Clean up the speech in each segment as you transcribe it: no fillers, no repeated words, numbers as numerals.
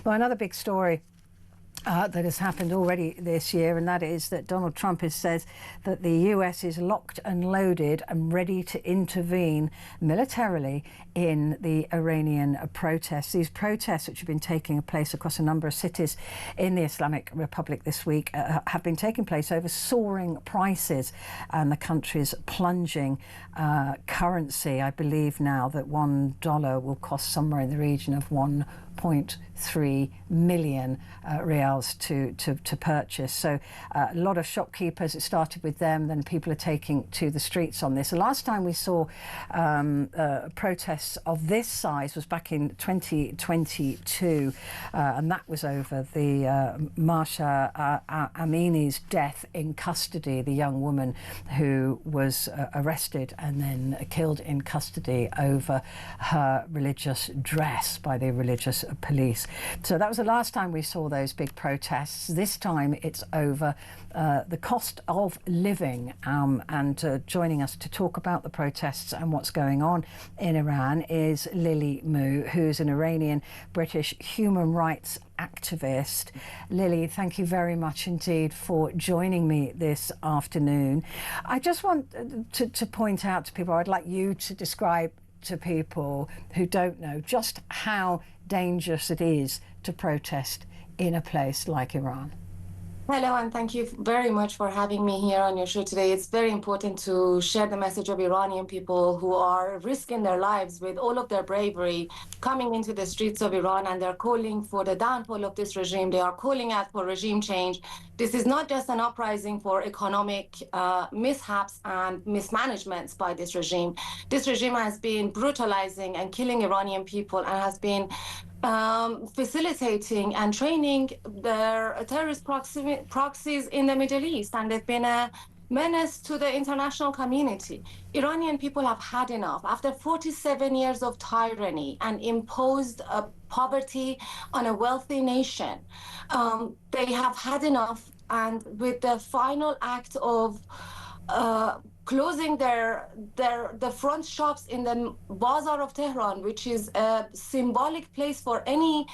Well, another big story that has happened already this year, and that is that Donald Trump has said that the US is locked and loaded and ready to intervene militarily in the Iranian protests. These protests, which have been taking place across a number of cities in the Islamic Republic this week, have been taking place over soaring prices and the country's plunging currency. I believe now that $1 will cost somewhere in the region of 1.3 million reals to purchase. So a lot of shopkeepers, it started with them, then people are taking to the streets on this. The last time we saw protests of this size was back in 2022, and that was over the Masha Amini's death in custody, the young woman who was arrested and then killed in custody over her religious dress by the religious police. So that was the last time we saw those big protests. This time it's over the cost of living. And joining us to talk about the protests and what's going on in Iran is Lily Moo, who's an Iranian-British human rights activist. Lily, thank you very much indeed for joining me this afternoon. I just want to point out to people, I'd like you to describe to people who don't know just how dangerous it is to protest in a place like Iran. Hello, and thank you very much for having me here on your show today. It's very important to share the message of Iranian people who are risking their lives with all of their bravery coming into the streets of Iran, and they're calling for the downfall of this regime. They are calling out for regime change. This is not just an uprising for economic mishaps and mismanagements by this regime. This regime has been brutalizing and killing Iranian people and has been facilitating and training their terrorist proxies in the Middle East, and they've been a menace to the international community. Iranian people have had enough. After 47 years of tyranny and imposed poverty on a wealthy nation, they have had enough, and with the final act of closing the front shops in the Bazaar of Tehran, which is a symbolic place for any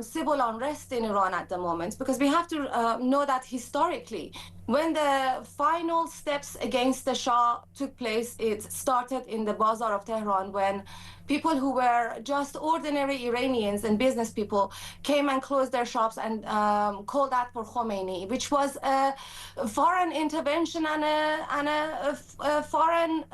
civil unrest in Iran at the moment, because we have to know that historically, when the final steps against the Shah took place, it started in the Bazaar of Tehran when people who were just ordinary Iranians and business people came and closed their shops and called out for Khomeini, which was a foreign intervention and a foreign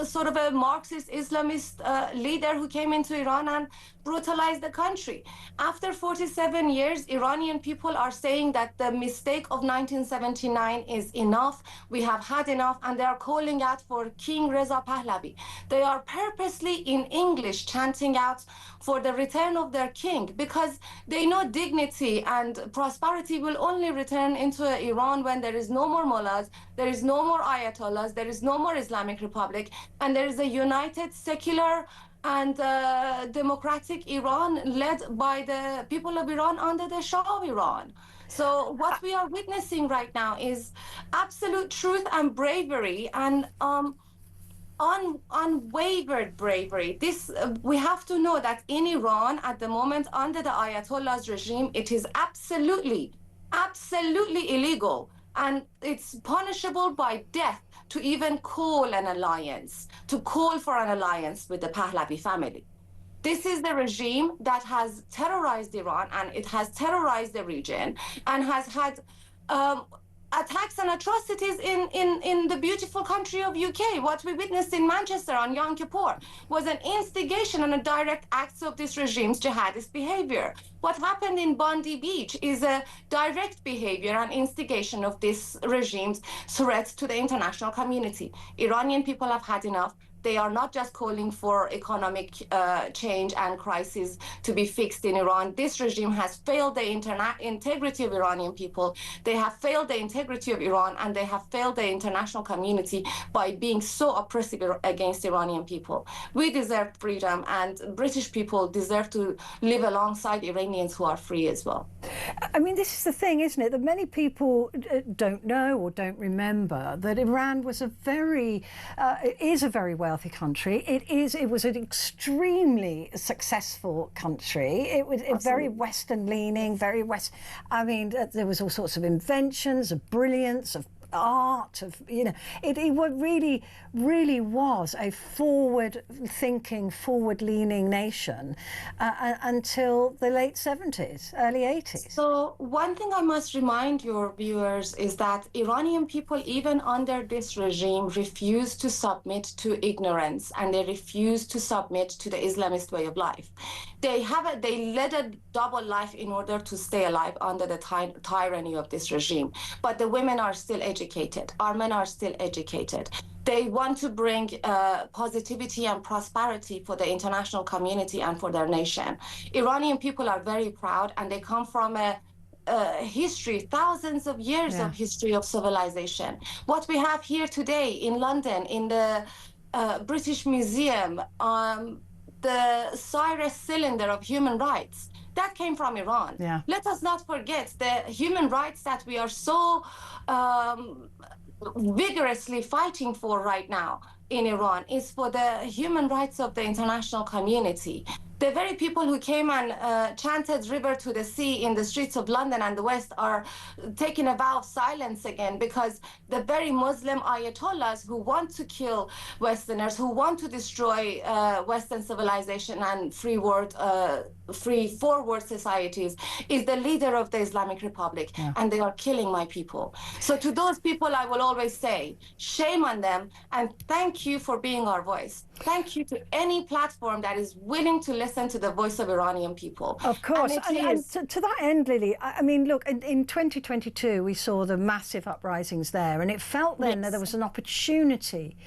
sort of a Marxist Islamist leader who came into Iran and brutalized the country. After 47 years, Iranian people are saying that the mistake of 1979 is enough. We have had enough, and they are calling out for King Reza Pahlavi. They are purposely in English chanting out for the return of their king, because they know dignity and prosperity will only return into Iran when there is no more mullahs, there is no more ayatollahs, there is no more Islamic Republic, and there is a united, secular and democratic Iran led by the people of Iran under the Shah of Iran. So what we are witnessing right now is absolute truth and bravery, and unwavered bravery. This we have to know that in Iran at the moment, under the Ayatollah's regime, it is absolutely illegal, and it's punishable by death to even call an alliance, to call for an alliance with the Pahlavi family. This is the regime that has terrorized Iran, and it has terrorized the region, and has had attacks and atrocities in the beautiful country of UK. What we witnessed in Manchester on Yom Kippur was an instigation and a direct act of this regime's jihadist behavior. What happened in Bondi Beach is a direct behavior and instigation of this regime's threat to the international community. Iranian people have had enough. They are not just calling for economic change and crisis to be fixed in Iran. This regime has failed the integrity of Iranian people. They have failed the integrity of Iran, and they have failed the international community by being so oppressive against Iranian people. We deserve freedom, and British people deserve to live alongside Iranians who are free as well. I mean, this is the thing, isn't it? That many people don't know or don't remember that Iran was is a very wealthy country. It was an extremely successful country. It was very Western-leaning, I mean, there was all sorts of inventions, of brilliance, of art, of, you know, it really was a forward-thinking, forward-leaning nation until the late 70s, early 80s. So one thing I must remind your viewers is that Iranian people, even under this regime, refuse to submit to ignorance, and they refuse to submit to the Islamist way of life. They led a double life in order to stay alive under the tyranny of this regime. But the women are still educated. Our men are still educated. They want to bring positivity and prosperity for the international community and for their nation. Iranian people are very proud, and they come from a history, thousands of years of history of civilization. What we have here today in London, in the British Museum, the Cyrus cylinder of human rights, that came from Iran. Yeah. Let us not forget the human rights that we are so vigorously fighting for right now in Iran is for the human rights of the international community. The very people who came and chanted "River to the Sea" in the streets of London and the West are taking a vow of silence again, because the very Muslim ayatollahs who want to kill Westerners, who want to destroy Western civilization and free forward societies, is the leader of the Islamic Republic, and they are killing my people. So to those people, I will always say, shame on them, and thank you for being our voice. Thank you to any platform that is willing to listen to the voice of Iranian people. Of course. And to that end, Lily, I mean, look, in 2022, we saw the massive uprisings there, and it felt then that there was an opportunity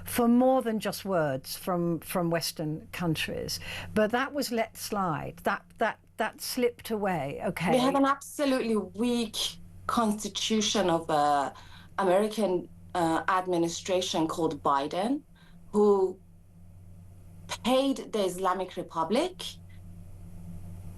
for more than just words from Western countries. But that was let slide. That slipped away. Okay. We have an absolutely weak constitution of American administration called Biden, who paid the Islamic Republic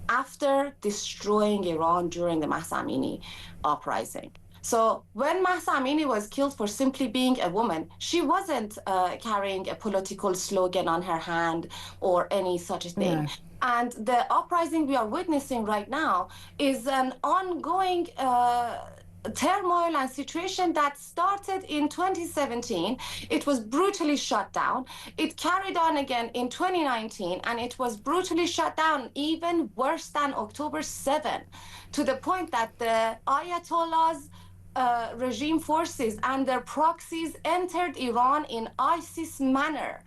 after destroying Iran during the Mahsa Amini uprising. So when Mahsa Amini was killed for simply being a woman, she wasn't carrying a political slogan on her hand or any such a thing. No. And the uprising we are witnessing right now is an ongoing turmoil and situation that started in 2017. It was brutally shut down. It carried on again in 2019, and it was brutally shut down even worse than October 7, to the point that the Ayatollah's regime forces and their proxies entered Iran in ISIS manner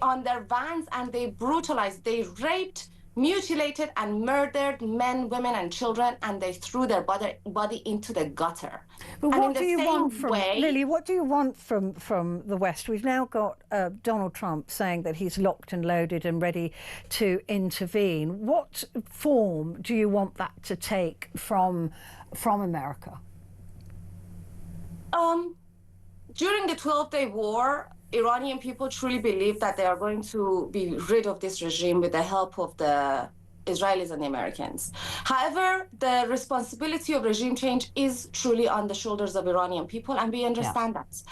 on their vans, and they brutalized, they raped, mutilated and murdered men, women and children, and they threw their body into the gutter. But what do you want from, Lily, what do you want from the West? We've now got Donald Trump saying that he's locked and loaded and ready to intervene. What form do you want that to take from America? During the 12-day war, Iranian people truly believe that they are going to be rid of this regime with the help of the Israelis and the Americans. However, the responsibility of regime change is truly on the shoulders of Iranian people, and we understand that.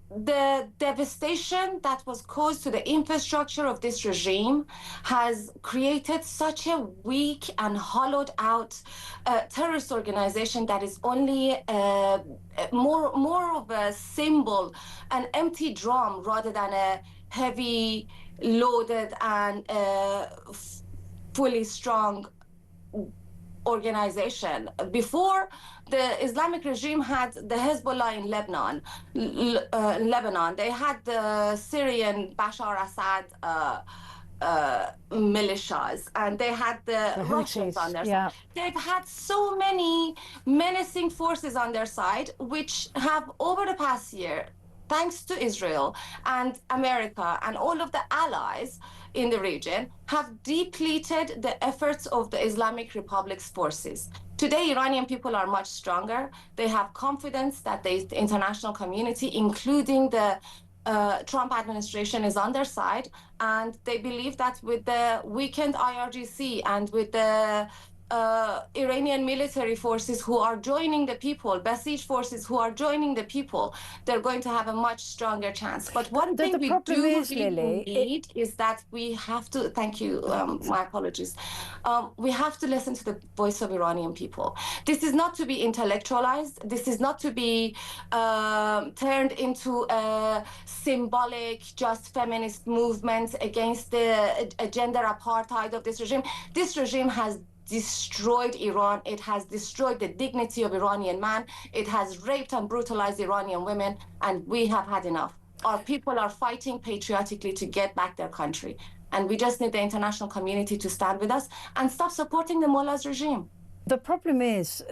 The devastation that was caused to the infrastructure of this regime has created such a weak and hollowed out terrorist organization that is only more of a symbol, an empty drum, rather than a heavy loaded and fully strong organization. Before, the Islamic regime had the Hezbollah in Lebanon. They had the Syrian Bashar Assad militias, and they had the Russians on their side. They've had so many menacing forces on their side, which have, over the past year, thanks to Israel and America and all of the allies in the region, have depleted the efforts of the Islamic Republic's forces. Today, Iranian people are much stronger. They have confidence that the international community, including the Trump administration, is on their side, and they believe that with the weakened IRGC and with the Iranian military forces who are joining the people, Basij forces who are joining the people, they're going to have a much stronger chance. But one thing we do really need is that we have to, thank you, my apologies, we have to listen to the voice of Iranian people. This is not to be intellectualized. This is not to be turned into a symbolic, just feminist movement against the gender apartheid of this regime. This regime has destroyed Iran. It has destroyed the dignity of Iranian man. It has raped and brutalized Iranian women, and we have had enough. Our people are fighting patriotically to get back their country. And we just need the international community to stand with us and stop supporting the mullah's regime. The problem is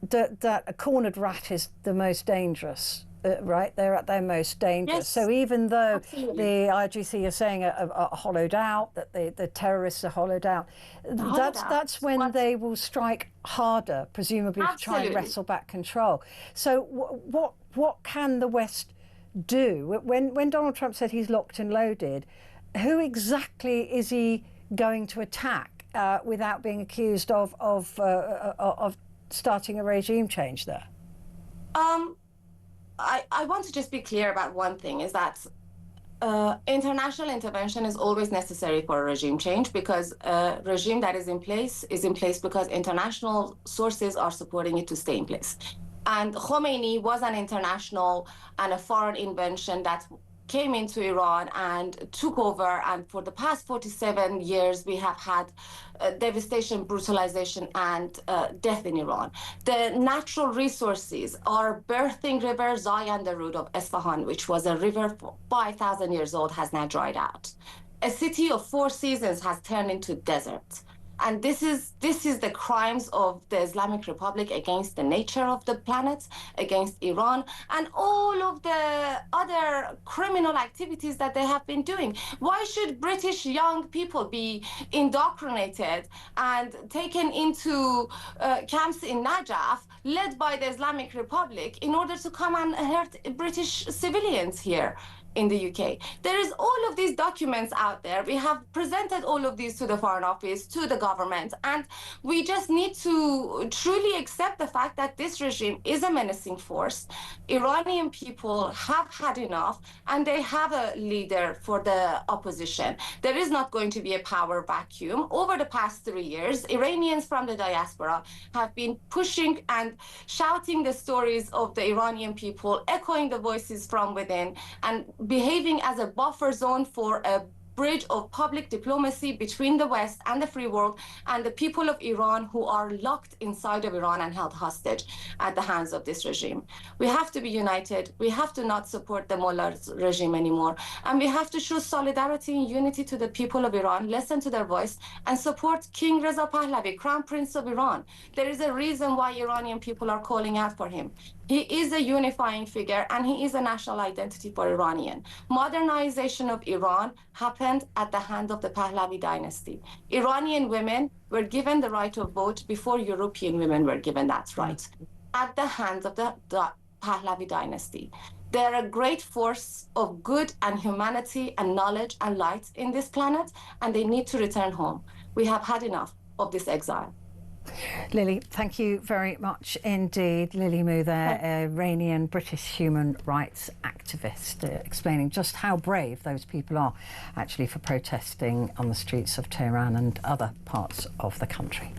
that a cornered rat is the most dangerous. Right, they're at their most dangerous. Yes. So even though the IRGC are saying are hollowed out, that the terrorists are hollowed out, that's when they will strike harder, presumably to try and wrestle back control. So what can the West do? When Donald Trump said he's locked and loaded, who exactly is he going to attack without being accused of starting a regime change there? I want to just be clear about one thing, is that international intervention is always necessary for a regime change, because a regime that is in place because international sources are supporting it to stay in place. And Khomeini was an international and a foreign invention that came into Iran and took over, and for the past 47 years we have had devastation, brutalization, and death in Iran. The natural resources, our birthing river Zayan, the root of Isfahan, which was a river 5,000 years old, has now dried out. A city of 4 seasons has turned into desert. And this is the crimes of the Islamic Republic against the nature of the planet, against Iran, and all of the other criminal activities that they have been doing. Why should British young people be indoctrinated and taken into camps in Najaf, led by the Islamic Republic, in order to come and hurt British civilians here in the UK? There is all of these documents out there. We have presented all of these to the Foreign Office, to the government, and we just need to truly accept the fact that this regime is a menacing force. Iranian people have had enough, and they have a leader for the opposition. There is not going to be a power vacuum. Over the past 3 years, Iranians from the diaspora have been pushing and shouting the stories of the Iranian people, echoing the voices from within, and behaving as a buffer zone for a bridge of public diplomacy between the West and the free world and the people of Iran who are locked inside of Iran and held hostage at the hands of this regime. We have to be united. We have to not support the mullah's regime anymore. And we have to show solidarity and unity to the people of Iran, listen to their voice, and support King Reza Pahlavi, Crown Prince of Iran. There is a reason why Iranian people are calling out for him. He is a unifying figure, and he is a national identity for Iranian. Modernization of Iran happened at the hand of the Pahlavi dynasty. Iranian women were given the right of vote before European women were given that right, at the hands of the Pahlavi dynasty. They're a great force of good and humanity and knowledge and light in this planet, and they need to return home. We have had enough of this exile. Lily, thank you very much indeed. Lily Moo there, Iranian-British human rights activist, explaining just how brave those people are actually for protesting on the streets of Tehran and other parts of the country.